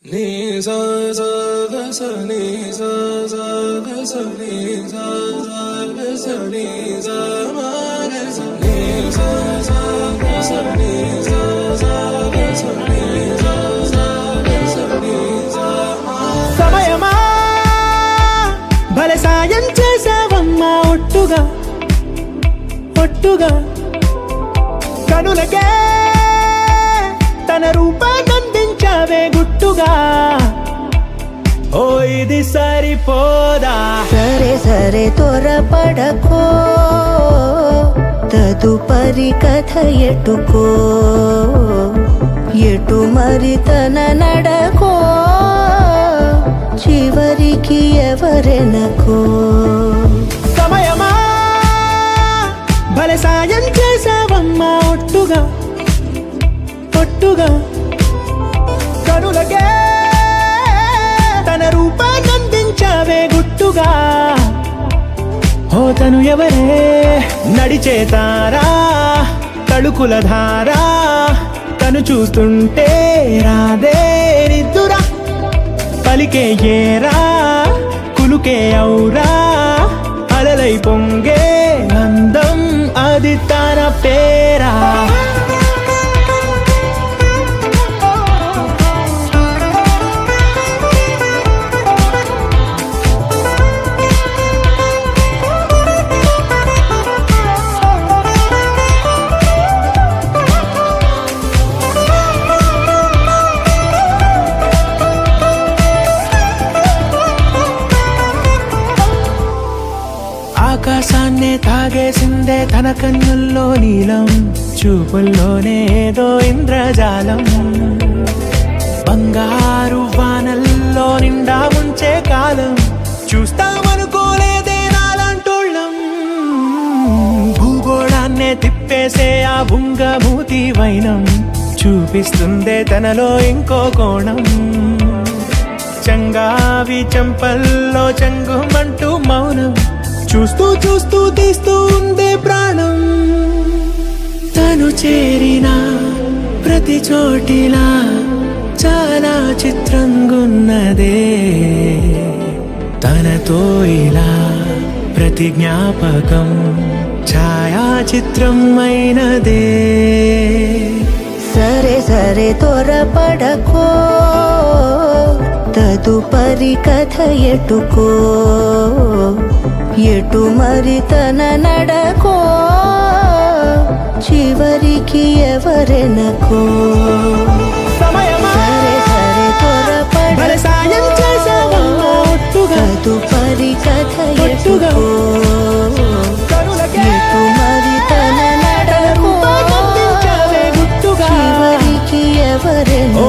Ni sa sa ga sa ni sa sa ga sa ni sa sa ga sa ni sa ma ga sa ni sa sa ga sa ni sa sa ga sa ni sa sa ga sa ni sa ma సమయమా భలే సాయం చేసావమ్మా ఒట్టుగా ఒట్టుగా కనులకే తన రూపాన్నందించావే గుట్టుగా ఓ ఇది సరిపోదా సరే సరే త్వరపడకో తదుపరి కథ ఎటుకో ఎటు మరి తన నడకో చివరికి ఎవరెనకో సమయమా భలే సాయం చేసావమ్మా ఒట్టుగా ఒట్టుగా కనులకే తన రూపాన్నందించావే గుట్టుగా ఓ తను ఎవరే నడిచే తారా తడుకుల ధారా తను చూస్తుంటే రాదే నిద్దురా పలికే ఏరా కులుకే ఔరా అలలై పొంగే అందం అది తన పేరా ఆకాశాన్నే తాగేసిందే తన కన్నుల్లో నీలం చూపుల్లోనే ఏదో ఇంద్రజాలం బంగారు వానల్లో నిండా ఉంచే కాలం చూస్తామనుకోలేదే నాలంటోళ్ళం భూగోళాన్నే తిప్పేసే ఆ బుంగమూతి వైనం చూపిస్తుందే తనలో ఇంకో కోణం చంగావి చంపల్లో చంగుమంటూ మౌనం చూస్తూ చూస్తూ తీస్తూ ఉందే ప్రాణం తను చేరిన ప్రతి చోటిలా చాలా చిత్రంగున్నదే తనతో ఇలా ప్రతి జ్ఞాపకం ఛాయాచిత్రం అయినదే సరే సరే త్వరపడకో తదుపరి కథ ఎటుకో ఎటు మరి తన నడకో చివరికి ఎవరెనకో సమయమా సరే సరే భలే సాయం చేసావమ్మా ఒట్టుగా తదుపరి కథ ఒట్టుగా ఎటుకో కనులకే ఎటు మరి తన నడకో రూపాన్నందించావే గుట్టుగా చివరికి ఎవరెనకో